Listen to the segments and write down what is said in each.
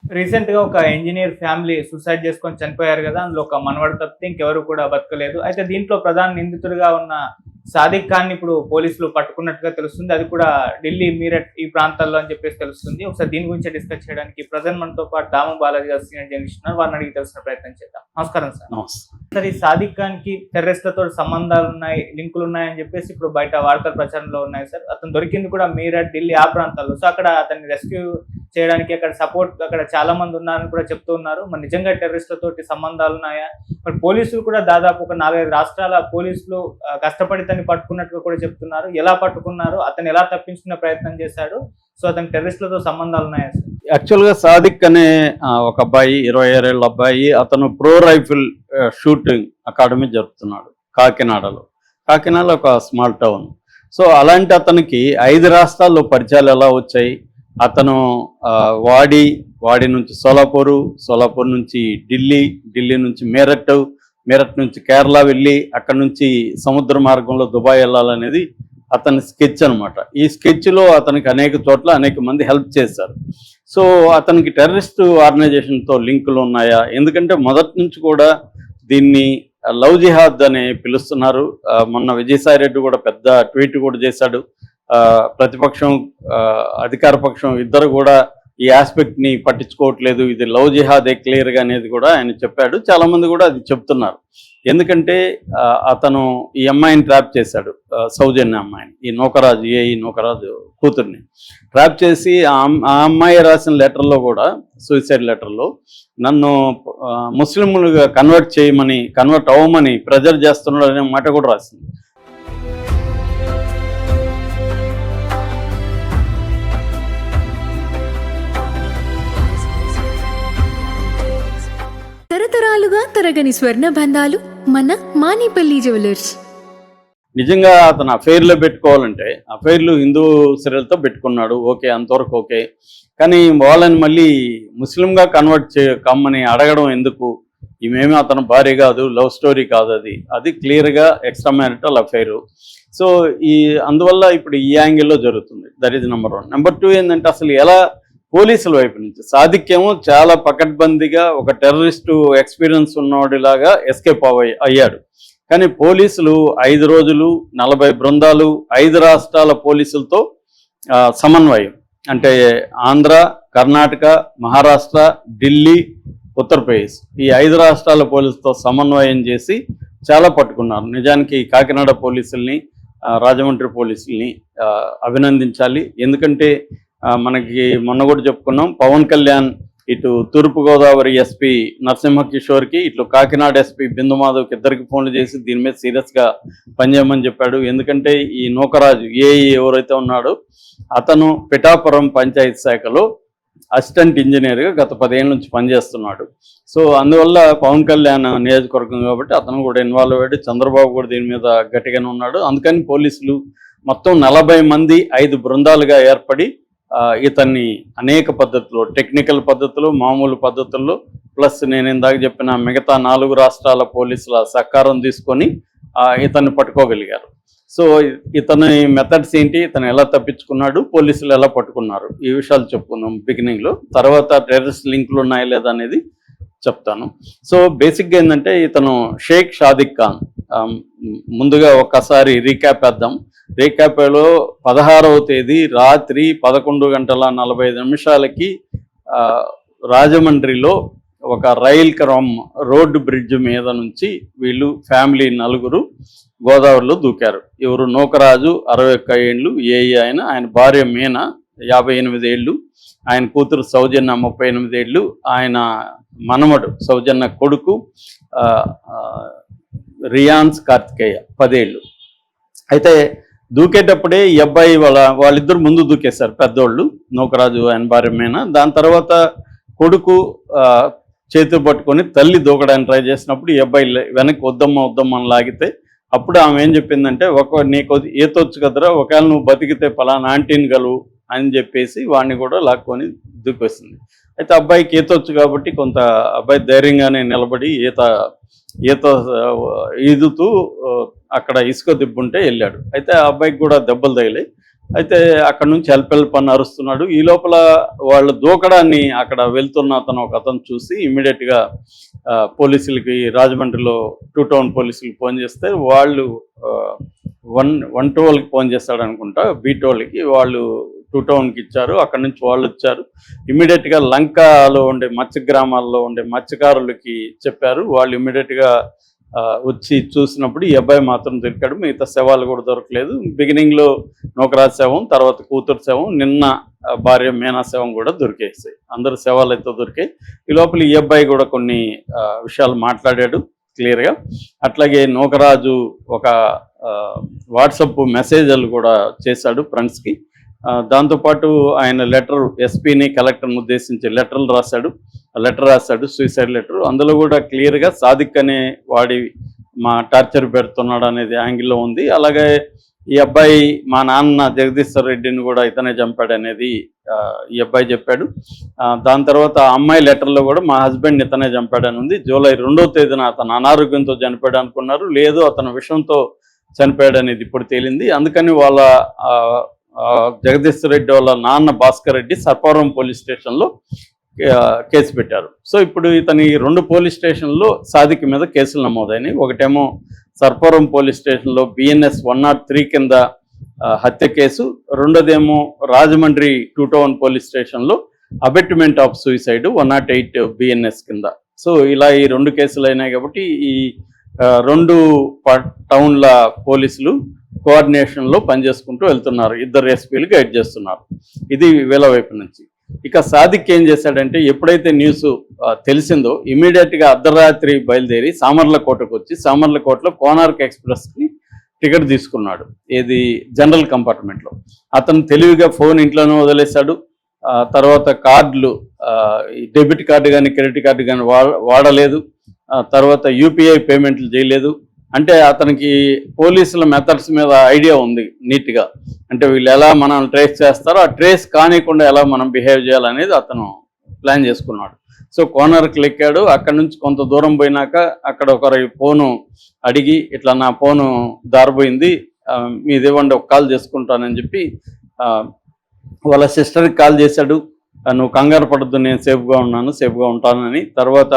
Recent గా ఒక engineer family suicide చేసుకొని చనిపోయారు కదా. అందులో ఒక మనవడు తప్పితే ఇంకెవరు కూడా బతకలేదు. అయితే దీంట్లో ప్రధాన నిందితుడిగా ఉన్న సాదిక్ ఖాన్ ఇప్పుడు పోలీసులు పట్టుకున్నట్టుగా తెలుస్తుంది. అది కూడా ఢిల్లీ, మీరట్ ఈ ప్రాంతాల్లో అని చెప్పేసి తెలుస్తుంది. ఒకసారి దీని గురించి డిస్కస్ చేయడానికి ప్రజెంట్ మనతో పాటు దాము బాలాజీ గారు సీనియర్ జర్నలిస్ట్ ఉన్నారు. వారిని అడిగి తెలిసిన ప్రయత్నం చేద్దాం. నమస్కారం సార్. సార్, ఈ సాదిక్ ఖాన్ కి టెర్రరిస్ట్లతో సంబంధాలు ఉన్నాయి, లింకులు ఉన్నాయని చెప్పేసి ఇప్పుడు బయట వార్తల ప్రచారంలో ఉన్నాయి సార్. అతను దొరికింది కూడా మీరట్, ఢిల్లీ ఆ ప్రాంతాల్లో. సో అక్కడ అతన్ని రెస్క్యూ చేయడానికి అక్కడ సపోర్ట్ అక్కడ చాలా మంది ఉన్నారని కూడా చెప్తూ ఉన్నారు. మరి నిజంగా టెర్రరిస్టులతోటి సంబంధాలు ఉన్నాయా? మరి పోలీసులు కూడా దాదాపు ఒక 4-5 రాష్ట్రాల పోలీసులు కష్టపడి తన్ని పట్టుకున్నట్టుగా కూడా చెప్తున్నారు. ఎలా పట్టుకున్నారు, అతను ఎలా తప్పించుకునే ప్రయత్నం చేశాడు, సో అతని టెర్రరిస్టులతో సంబంధాలు ఉన్నాయా సార్? యాక్చువల్గా సాదిక్ అనే ఒక అబ్బాయి, 26 ఏళ్ళ అబ్బాయి, అతను ప్రో రైఫిల్ షూటింగ్ అకాడమీ జరుపుతున్నాడు కాకినాడలో ఒక స్మాల్ టౌన్. సో అలాంటి అతనికి 5 రాష్ట్రాల్లో పరిచయాలు ఎలా వచ్చాయి? అతను వాడి నుంచి సోలాపూర్ నుంచి ఢిల్లీ నుంచి మీరట్ నుంచి కేరళ వెళ్ళి అక్కడ నుంచి సముద్ర మార్గంలో దుబాయ్ వెళ్ళాలనేది అతని స్కెచ్ అనమాట. ఈ స్కెచ్లో అతనికి అనేక చోట్ల అనేక మంది హెల్ప్ చేశారు. సో అతనికి టెర్రరిస్ట్ ఆర్గనైజేషన్తో లింకులు ఉన్నాయా? ఎందుకంటే మొదటి నుంచి కూడా దీన్ని లవ్ జిహాద్ అని పిలుస్తున్నారు. మొన్న విజయసాయి రెడ్డి కూడా పెద్ద ట్వీట్ కూడా చేశాడు. ప్రతిపక్షం, అధికార పక్షం ఇద్దరు కూడా ఈ ఆస్పెక్ట్ని పట్టించుకోవట్లేదు, ఇది లవ్ జిహాదే క్లియర్గా అనేది కూడా ఆయన చెప్పాడు. చాలామంది కూడా అది చెప్తున్నారు. ఎందుకంటే అతను ఈ అమ్మాయిని ట్రాప్ చేశాడు, సౌజన్య అమ్మాయిని, ఈ నూకరాజు కూతుర్ని ట్రాప్ చేసి ఆ అమ్మాయి రాసిన లెటర్లో కూడా, సూసైడ్ లెటర్లో, నన్ను ముస్లింలుగా కన్వర్ట్ అవ్వమని ప్రెజర్ చేస్తున్నాడు అనే మాట కూడా రాసింది. తరతరాలుగా తరగని స్వర్ణ బంధాలు మన మానిపల్లి జ్యువెలర్స్. నిజంగా అతను అఫైర్లో పెట్టుకోవాలంటే అఫైర్లు హిందూ స్త్రీలతో పెట్టుకున్నాడు, ఓకే, అంతవరకు ఓకే. కానీ వాళ్ళని మళ్ళీ ముస్లింగా కమ్మని అడగడం ఎందుకు? ఈమెమీ అతను భార్య కాదు, లవ్ స్టోరీ కాదు, అది క్లియర్గా ఎక్స్ట్రా మ్యారిటల్ అఫైరు. సో అందువల్ల ఇప్పుడు ఈ యాంగిల్లో జరుగుతుంది. That is number 1. నెంబర్ 2 ఏంటంటే అసలు ఎలా పోలీసుల వైపు నుంచి సాదిక్ ఏమో చాలా పకడ్బందీగా ఒక టెర్రరిస్టు ఎక్స్పీరియన్స్ ఉన్నవాడిలాగా ఎస్కేప్ అయ్యాడు. కానీ పోలీసులు 5 రోజులు 40 బృందాలు 5 రాష్ట్రాల పోలీసులతో సమన్వయం, అంటే ఆంధ్ర, కర్ణాటక, మహారాష్ట్ర, ఢిల్లీ, ఉత్తరప్రదేశ్, ఈ 5 రాష్ట్రాల పోలీసులతో సమన్వయం చేసి చాలా పట్టుకున్నారు. నిజానికి కాకినాడ పోలీసుల్ని, రాజమండ్రి పోలీసుల్ని అభినందించాలి. ఎందుకంటే మనకి మొన్న కూడా చెప్పుకున్నాం, పవన్ కళ్యాణ్ ఇటు తూర్పుగోదావరి ఎస్పీ నరసింహ కిషోర్కి, ఇటు కాకినాడ ఎస్పీ బిందు మాధవ్కి ఇద్దరికి ఫోన్లు చేసి దీని మీద సీరియస్గా పనిచేయమని చెప్పాడు. ఎందుకంటే ఈ నూకరాజు ఎవరైతే ఉన్నాడో అతను పిఠాపురం పంచాయతీ శాఖలో అసిస్టెంట్ ఇంజనీర్గా గత 10 ఏళ్ళ నుంచి పనిచేస్తున్నాడు. సో అందువల్ల పవన్ కళ్యాణ్ నియోజకవర్గం కాబట్టి అతను కూడా ఇన్వాల్వ్ అయ్యాడు. చంద్రబాబు కూడా దీని మీద గట్టిగానే ఉన్నాడు. అందుకని పోలీసులు మొత్తం 40 మంది 5 బృందాలుగా ఏర్పడి ఇతన్ని అనేక పద్ధతులు, టెక్నికల్ పద్ధతులు, మామూలు పద్ధతుల్లో, ప్లస్ నేను ఇందాక చెప్పిన మిగతా 4 రాష్ట్రాల పోలీసుల సహకారం తీసుకొని ఇతన్ని పట్టుకోగలిగారు. సో ఇతని మెథడ్స్ ఏంటి, ఇతను ఎలా తప్పించుకున్నాడు, పోలీసులు ఎలా పట్టుకున్నారు, ఈ విషయాలు చెప్పుకుందాం బిగినింగ్లో. తర్వాత టెర్రరిస్ట్ లింకులు ఉన్నాయా లేదా అనేది చెప్తాను. సో బేసిక్గా ఏంటంటే ఇతను షేక్ సాదిక్ ఖాన్. ముందుగా ఒక్కసారి రీక్యాప్ వేద్దాం. రీక్యాప్లో 16వ తేదీ రాత్రి 11:45 రాజమండ్రిలో ఒక రైల్ రోడ్డు బ్రిడ్జ్ మీద నుంచి వీళ్ళు ఫ్యామిలీ 4 గోదావరిలో దూకారు. ఎవరు? నూకరాజు 61 ఏళ్ళు ఆయన భార్య మీనా 58 ఏళ్ళు, ఆయన కూతురు సౌజన్య 38 ఏళ్ళు, ఆయన మనమడు సౌజన్య కొడుకు రియాన్స్ కార్తికేయ 10 ఏళ్ళు. అయితే దూకేటప్పుడే ఈ అబ్బాయి వాళ్ళిద్దరు ముందు దూకేశారు, పెద్దోళ్ళు, నూకరాజు ఆయన భార్య మీనా. దాని తర్వాత కొడుకు చేతులు పట్టుకొని తల్లి దూకడానికి ట్రై చేసినప్పుడు ఈ అబ్బాయి వెనక్కి వద్దమ్మ అని లాగితే అప్పుడు ఆమె ఏం చెప్పిందంటే, నీకు ఈతొచ్చు కదరా, ఒకవేళ నువ్వు బతికితే పలానా ఆంటీని గలువు అని చెప్పేసి వాడిని కూడా లాక్కొని దూకేస్తుంది. అయితే అబ్బాయికి ఈతొచ్చు కాబట్టి కొంత అబ్బాయి ధైర్యంగానే నిలబడి ఈత ఈదుతూ అక్కడ ఇసుక దిబ్బుంటే వెళ్ళాడు. అయితే ఆ అబ్బాయికి కూడా దెబ్బలు తగిలాయి. అయితే అక్కడ నుంచి హెల్ప్ అని అరుస్తున్నాడు. ఈ లోపల వాళ్ళు దూకడాన్ని అక్కడ వెళ్తున్న ఒక అతను చూసి ఇమ్మీడియట్గా పోలీసులకి, రాజమండ్రిలో 2 టౌన్ పోలీసులకు ఫోన్ చేస్తే వాళ్ళు 112కి ఫోన్ చేస్తాడు అనుకుంటా, బీటోళ్ళకి. వాళ్ళు 2 టౌన్కి ఇచ్చారు. అక్కడ నుంచి వాళ్ళు వచ్చారు. ఇమ్మీడియట్గా లంకలో ఉండే మత్స్య గ్రామాల్లో ఉండే మత్స్యకారులకి చెప్పారు. వాళ్ళు ఇమ్మీడియట్గా వచ్చి చూసినప్పుడు ఈ అబ్బాయి మాత్రం దొరికాడు. మిగతా శవాలు కూడా దొరకలేదు. బిగినింగ్లో నూకరాజ్ శవం, తర్వాత కూతురు శవం, నిన్న భార్య మీనా శవం కూడా దొరికేస్తాయి. అందరు శవాలు అయితే దొరికాయి. ఈ లోపల ఈ అబ్బాయి కూడా కొన్ని విషయాలు మాట్లాడాడు క్లియర్గా. అట్లాగే నూకరాజు ఒక వాట్సాప్ మెసేజ్లు కూడా చేశాడు ఫ్రెండ్స్కి. దాంతోపాటు ఆయన లెటర్, ఎస్పీని కలెక్టర్ని ఉద్దేశించి లెటర్ రాశాడు, సూసైడ్ లెటర్. అందులో కూడా క్లియర్గా సాదిక్ అనే వాడి మా టార్చర్ పెడుతున్నాడు అనేది యాంగిల్లో ఉంది. అలాగే ఈ అబ్బాయి మా నాన్న జగదీశ్వర్ రెడ్డిని కూడా ఇతనే చంపాడు అనేది ఈ అబ్బాయి చెప్పాడు. దాని తర్వాత ఆ అమ్మాయి లెటర్లో కూడా మా హస్బెండ్ ఇతనే చంపాడని ఉంది. జూలై 2వ తేదీన అతను అనారోగ్యంతో చనిపోయాడు అనుకున్నారు, లేదు అతను విషంతో చనిపోయాడు అనేది ఇప్పుడు తేలింది. అందుకని వాళ్ళ జగదీశ్వర్ రెడ్డి వాళ్ళ నాన్న భాస్కర్ రెడ్డి సర్పవరం పోలీస్ స్టేషన్లో కేసు పెట్టారు. సో ఇప్పుడు ఇతని 2 పోలీస్ స్టేషన్లో సాదిక్ మీద కేసులు నమోదైనాయి. ఒకటేమో సర్పవరం పోలీస్ స్టేషన్లో BNS 103 కింద హత్య కేసు, రెండోదేమో రాజమండ్రి 2 టౌన్ పోలీస్ స్టేషన్లో అబెట్మెంట్ ఆఫ్ సూసైడ్ 108 BNS కింద. సో ఇలా ఈ 2 కేసులు అయినాయి. కాబట్టి ఈ 2 టౌన్ల పోలీసులు కోఆర్డినేషన్లో పనిచేసుకుంటూ వెళ్తున్నారు. 2 ఎస్పీలు గైడ్ చేస్తున్నారు. ఇది వీళ్ళ వైపు నుంచి. ఇక సాదిక్ ఏం చేశాడంటే, ఎప్పుడైతే న్యూస్ తెలిసిందో ఇమీడియట్గా అర్ధరాత్రి బయలుదేరి సామర్లకోటకు వచ్చి సామర్లకోటలో కోనార్క్ ఎక్స్ప్రెస్కి టికెట్ తీసుకున్నాడు. ఏది జనరల్ కంపార్ట్మెంట్లో. అతను తెలివిగా ఫోన్ ఇంట్లోనే వదిలేశాడు. తర్వాత కార్డులు, డెబిట్ కార్డు కానీ క్రెడిట్ కార్డు కానీ వాడలేదు. తర్వాత UPI పేమెంట్లు చేయలేదు. అంటే అతనికి పోలీసుల మెథడ్స్ మీద ఐడియా ఉంది నీట్గా. అంటే వీళ్ళు ఎలా మనం ట్రేస్ చేస్తారో ఆ ట్రేస్ కానికుండా ఎలా మనం బిహేవ్ చేయాలనేది అతను ప్లాన్ చేసుకున్నాడు. సో కోనర్కి ఎక్కాడు. అక్కడ నుంచి కొంత దూరం పోయినాక అక్కడ ఒకరి ఫోను అడిగి, ఇట్లా నా ఫోను దారిపోయింది, మీది ఇవ్వండి, ఒక కాల్ చేసుకుంటానని చెప్పి వాళ్ళ సిస్టర్కి కాల్ చేశాడు. నువ్వు కంగారు పడద్దు, నేను సేఫ్గా ఉంటానని. తర్వాత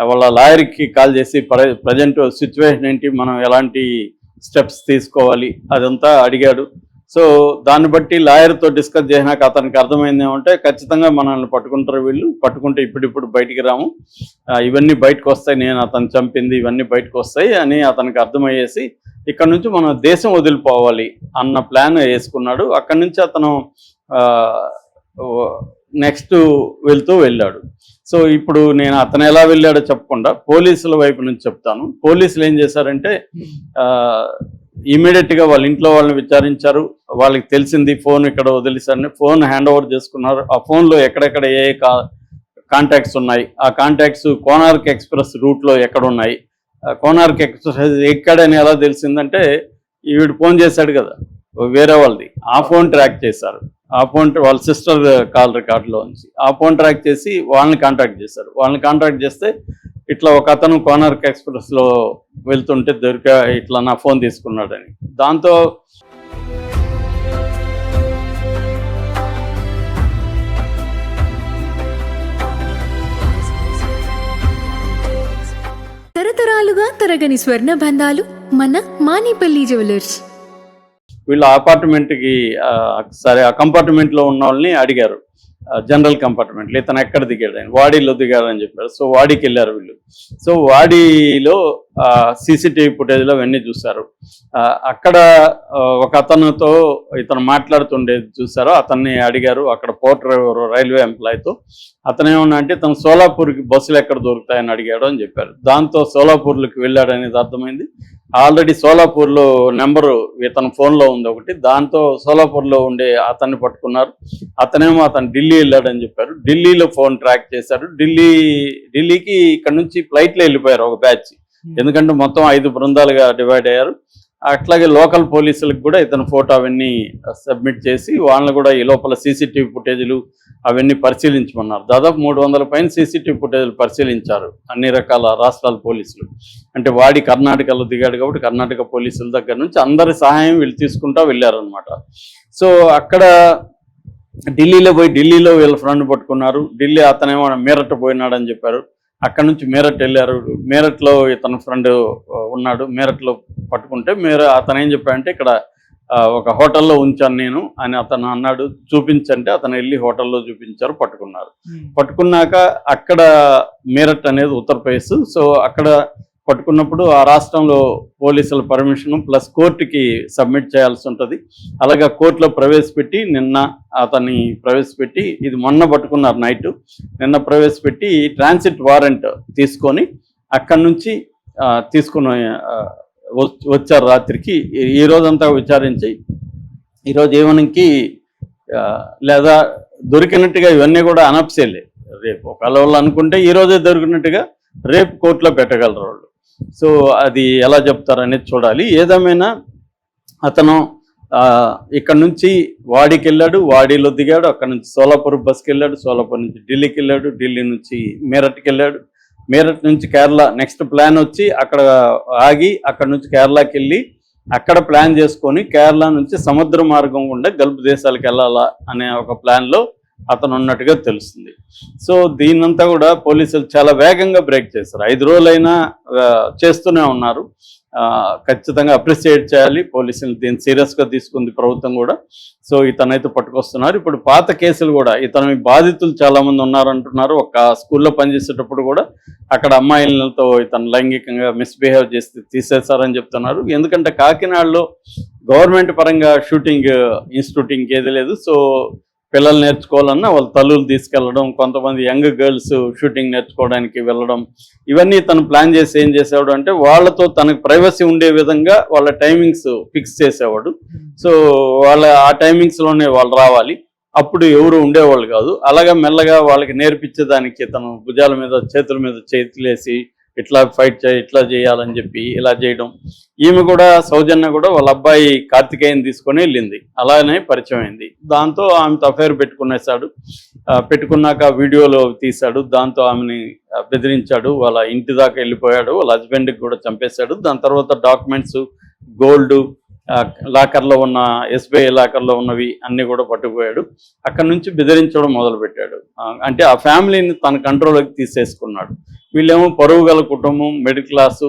వాళ్ళ లాయర్కి కాల్ చేసి ప్రజెంట్ సిచ్యువేషన్ ఏంటి, మనం ఎలాంటి స్టెప్స్ తీసుకోవాలి అదంతా అడిగాడు. సో దాన్ని బట్టి లాయర్తో డిస్కస్ చేసినాక అతనికి అర్థమైంది ఏమంటే, ఖచ్చితంగా మనల్ని పట్టుకుంటారు వీళ్ళు, పట్టుకుంటే ఇప్పుడు బయటికి రాము, ఇవన్నీ బయటకు వస్తాయి, నేను అతను చంపింది ఇవన్నీ బయటకు వస్తాయి అని అతనికి అర్థమయ్యేసి ఇక్కడ నుంచి మనం దేశం వదిలిపోవాలి అన్న ప్లాన్ వేసుకున్నాడు. అక్కడి నుంచి అతను నెక్స్ట్ వెళ్ళాడు. సో ఇప్పుడు నేను అతను ఎలా వెళ్ళాడో చెప్పకుండా పోలీసుల వైపు నుంచి చెప్తాను. పోలీసులు ఏం చేశారంటే, ఇమీడియట్గా వాళ్ళ ఇంట్లో వాళ్ళని విచారించారు. వాళ్ళకి తెలిసింది ఫోన్ ఇక్కడ వదిలేసారని ఫోన్ హ్యాండ్ ఓవర్ చేసుకున్నారు. ఆ ఫోన్లో ఎక్కడెక్కడ ఏ కాంటాక్ట్స్ ఉన్నాయి, ఆ కాంటాక్ట్స్ కోనార్క్ ఎక్స్ప్రెస్ రూట్లో ఎక్కడ ఉన్నాయి, కోనార్క్ ఎక్స్ప్రెస్ ఎక్కడని ఎలా తెలిసిందంటే, వీడు ఫోన్ చేశాడు కదా వేరే వాళ్ళది, ఆ ఫోన్ ట్రాక్ చేశారు. ఆ ఫోన్ వాళ్ళ సిస్టర్ కాల్ రికార్డులో నుంచి ఆ ఫోన్ ట్రాక్ చేసి వాళ్ళని కాంటాక్ట్ చేశారు. వాళ్ళని కాంటాక్ట్ చేస్తే ఇట్లా ఒక అతను కోనార్క్ ఎక్స్ప్రెస్లో వెళ్తుంటే దొరికా, ఇట్లా నా ఫోన్ తీసుకున్నాడని. దాంతో తరతరాలుగా తరగని స్వర్ణ బంధాలు మన మానిపల్లి జ్యువెలర్స్. వీళ్ళు అపార్ట్మెంట్కి సరే ఆ కంపార్ట్మెంట్లో ఉన్న వాళ్ళని అడిగారు, జనరల్ కంపార్ట్మెంట్లో ఇతను ఎక్కడ దిగాడు అని. వాడీలో దిగాడని చెప్పారు. సో వాడికి వెళ్ళారు వీళ్ళు. సో వాడీలో CCTV ఫుటేజ్లో అవన్నీ చూశారు. అక్కడ ఒక అతనుతో ఇతను మాట్లాడుతుండేది చూశారు. అతన్ని అడిగారు, అక్కడ పోర్టర్ రైల్వే ఎంప్లాయీతో. అతను ఏమన్నా అంటే, తను సోలాపూర్కి బస్సులు ఎక్కడ దొరుకుతాయని అడిగాడు అని చెప్పారు. దాంతో సోలాపూర్కి వెళ్ళాడు అనేది అర్థమైంది. ఆల్రెడీ సోలాపూర్లో నెంబరు ఇతని ఫోన్లో ఉంది ఒకటి. దాంతో సోలాపూర్లో ఉండే అతన్ని పట్టుకున్నారు. అతనేమో అతను ఢిల్లీ వెళ్ళాడని చెప్పారు. ఢిల్లీలో ఫోన్ ట్రాక్ చేశారు. ఢిల్లీకి ఇక్కడ నుంచి ఫ్లైట్లో వెళ్ళిపోయారు ఒక బ్యాచ్. ఎందుకంటే మొత్తం 5 బృందాలుగా డివైడ్ అయ్యారు. అట్లాగే లోకల్ పోలీసులకు కూడా ఇతను ఫోటో అవన్నీ సబ్మిట్ చేసి వాళ్ళని కూడా ఈ లోపల సీసీటీవీ ఫుటేజీలు అవన్నీ పరిశీలించమన్నారు. దాదాపు 300 పైన సీసీటీవీ ఫుటేజీలు పరిశీలించారు అన్ని రకాల రాష్ట్రాల పోలీసులు. అంటే వాడి కర్ణాటకలో దిగాడు కాబట్టి కర్ణాటక పోలీసుల దగ్గర నుంచి అందరి సహాయం వీళ్ళు తీసుకుంటా వెళ్ళారనమాట. సో అక్కడ ఢిల్లీలో పోయి ఢిల్లీలో వీళ్ళ ఫ్రెండ్ పట్టుకున్నారు. ఢిల్లీ అతనేమో మీరట్ పోయినాడని చెప్పారు. అక్కడ నుంచి మీరట్ వెళ్ళారు. మీరట్లో ఇతని ఫ్రెండ్ ఉన్నాడు. మీరట్లో పట్టుకుంటే అతను ఏం చెప్పాడంటే ఇక్కడ ఒక హోటల్లో ఉంచాను నేను అని అతను అన్నాడు. చూపించంటే అతను వెళ్ళి హోటల్లో చూపించారు, పట్టుకున్నారు. పట్టుకున్నాక అక్కడ మీరట్ అనేది ఉత్తరప్రదేశ్. సో అక్కడ పట్టుకున్నప్పుడు ఆ రాష్ట్రంలో పోలీసుల పర్మిషన్ ప్లస్ కోర్టుకి సబ్మిట్ చేయాల్సి ఉంటుంది. అలాగే కోర్టులో ప్రవేశపెట్టి నిన్న అతన్ని ప్రవేశపెట్టి ఇది మొన్న పట్టుకున్నారు నైట్. నిన్న ప్రవేశపెట్టి ట్రాన్సిట్ వారెంట్ తీసుకొని అక్కడి నుంచి తీసుకుని వచ్చారు రాత్రికి. ఈ రోజంతా విచారించి ఈరోజు ఈవినింగ్కి లేదా దొరికినట్టుగా ఇవన్నీ కూడా అనప్సేలే. రేపు ఒకవేళ వాళ్ళు అనుకుంటే ఈరోజే దొరికినట్టుగా రేపు కోర్టులో పెట్టగలరు వాళ్ళు. సో అది ఎలా చెప్తారనేది చూడాలి. ఏదేమైనా అతను ఇక్కడ నుంచి వాడికి వెళ్ళాడు, వాడిలో దిగాడు. అక్కడ నుంచి సోలాపూర్ బస్కి వెళ్ళాడు, సోలాపూర్ నుంచి ఢిల్లీకి వెళ్ళాడు, ఢిల్లీ నుంచి మీరట్కి వెళ్ళాడు, మీరట్ నుంచి కేరళ. నెక్స్ట్ ప్లాన్ వచ్చి అక్కడ ఆగి అక్కడ నుంచి కేరళకి వెళ్ళి అక్కడ ప్లాన్ చేసుకొని కేరళ నుంచి సముద్ర మార్గం గుండా గల్ఫ్ దేశాలకు వెళ్ళాలా అనే ఒక ప్లాన్లో అతను ఉన్నట్టుగా తెలుస్తుంది. సో దీన్నంతా కూడా పోలీసులు చాలా వేగంగా బ్రేక్ చేశారు. 5 రోజులైనా చేస్తూనే ఉన్నారు. ఖచ్చితంగా అప్రిషియేట్ చేయాలి పోలీసులు. దీన్ని సీరియస్గా తీసుకుంది ప్రభుత్వం కూడా. సో ఇతనైతే పట్టుకొస్తున్నారు. ఇప్పుడు పాత కేసులు కూడా ఇతని బాధితులు చాలామంది ఉన్నారంటున్నారు. ఒక స్కూల్లో పనిచేసేటప్పుడు కూడా అక్కడ అమ్మాయిలతో ఇతను లైంగికంగా మిస్బిహేవ్ చేసి తీసేశారని చెప్తున్నారు. ఎందుకంటే కాకినాడలో గవర్నమెంట్ పరంగా షూటింగ్ ఇన్స్టిట్యూటింగ్ ఏది లేదు. సో పిల్లలు నేర్చుకోవాలన్నా వాళ్ళ తల్లులు తీసుకెళ్ళడం, కొంతమంది యంగ్ గర్ల్స్ షూటింగ్ నేర్చుకోవడానికి వెళ్ళడం, ఇవన్నీ తను ప్లాన్ చేసి ఏం చేసేవాడు అంటే వాళ్ళతో తనకు ప్రైవసీ ఉండే విధంగా వాళ్ళ టైమింగ్స్ ఫిక్స్ చేసేవాడు. సో ఆ టైమింగ్స్లోనే వాళ్ళు రావాలి, అప్పుడు ఎవరు ఉండేవాళ్ళు కాదు. అలాగా మెల్లగా వాళ్ళకి నేర్పించేదానికి తను భుజాల మీద చేతుల మీద చేతులేసి ఇట్లా ఫైట్ చేయి, ఇట్లా చేయాలని చెప్పి ఇలా చేయడం. ఈమె కూడా సౌజన్య కూడా వాళ్ళ అబ్బాయి కార్తికేయని తీసుకొని వెళ్ళింది. అలానే పరిచయం అయింది. దాంతో ఆమెతో అఫైర్ పెట్టుకున్నాక వీడియోలో తీశాడు. దాంతో ఆమెని బెదిరించాడు. వాళ్ళ ఇంటి దాకా వెళ్ళిపోయాడు. వాళ్ళ హస్బెండ్కి కూడా చంపేశాడు. దాని తర్వాత డాక్యుమెంట్స్, గోల్డ్, లాకర్లో ఉన్న SBI లాకర్లో ఉన్నవి అన్నీ కూడా పట్టుకుపోయాడు. అక్కడ నుంచి బెదిరించడం మొదలుపెట్టాడు. అంటే ఆ ఫ్యామిలీని తన కంట్రోల్లోకి తీసేసుకున్నాడు. వీళ్ళేమో పరువు గల కుటుంబం, మిడిల్ క్లాసు,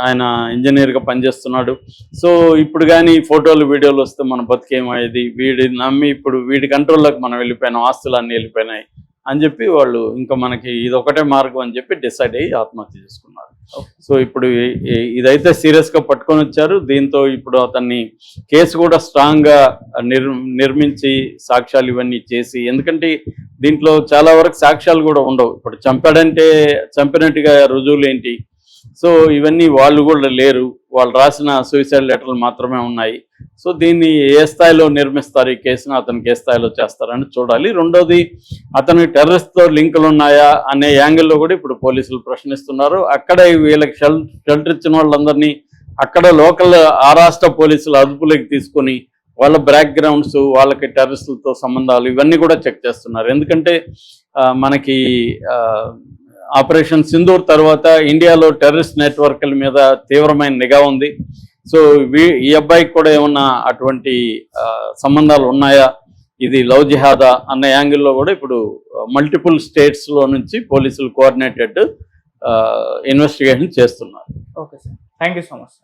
ఆయన ఇంజనీర్గా పనిచేస్తున్నాడు. సో ఇప్పుడు కానీ ఫోటోలు వీడియోలు వస్తే మన బతికేమయ్యేది, వీడిని నమ్మి ఇప్పుడు వీడి కంట్రోల్లోకి మనం వెళ్ళిపోయినాం, ఆస్తులు అన్నీ వెళ్ళిపోయినాయి అని చెప్పి వాళ్ళు ఇంకా మనకి ఇది ఒకటే మార్గం అని చెప్పి డిసైడ్ అయ్యి ఆత్మహత్య చేసుకున్నారు. సో ఇప్పుడు ఇదైతే సీరియస్గా పట్టుకొని వచ్చారు. దీంతో ఇప్పుడు అతన్ని కేసు కూడా స్ట్రాంగ్గా నిర్మించి సాక్ష్యాలు ఇవన్నీ చేసి, ఎందుకంటే దీంట్లో చాలా వరకు సాక్ష్యాలు కూడా ఉండవు. ఇప్పుడు చంపాడంటే చంపినట్టుగా రుజువులు ఏంటి? సో ఇవన్నీ వాళ్ళు కూడా లేరు. వాళ్ళు రాసిన సూసైడ్ లెటర్లు మాత్రమే ఉన్నాయి. సో దీన్ని ఏ స్థాయిలో నిర్మిస్తారు ఈ కేసును, అతనికి ఏ స్థాయిలో చేస్తారని చూడాలి. రెండోది, అతను టెర్రరిస్ట్తో లింకులు ఉన్నాయా అనే యాంగిల్లో కూడా ఇప్పుడు పోలీసులు ప్రశ్నిస్తున్నారు. అక్కడ వీళ్ళకి షెల్టర్ ఇచ్చిన వాళ్ళందరినీ అక్కడ లోకల్ ఆ రాష్ట్ర పోలీసులు అదుపులోకి తీసుకొని వాళ్ళ బ్యాక్గ్రౌండ్స్, వాళ్ళకి టెర్రరిస్టులతో సంబంధాలు ఇవన్నీ కూడా చెక్ చేస్తున్నారు. ఎందుకంటే మనకి ఆపరేషన్ సింధూర్ తర్వాత ఇండియాలో టెర్రరిస్ట్ నెట్వర్క్ల మీద తీవ్రమైన నిఘా ఉంది. సో ఈ అబ్బాయికి కూడా ఏమన్నా అటువంటి సంబంధాలు ఉన్నాయా, ఇది లవ్ జిహాదా అన్న యాంగిల్లో కూడా ఇప్పుడు మల్టిపుల్ స్టేట్స్లో నుంచి పోలీసులు కోఆర్డినేటెడ్ ఇన్వెస్టిగేషన్ చేస్తున్నారు. Okay sir, thank you so much.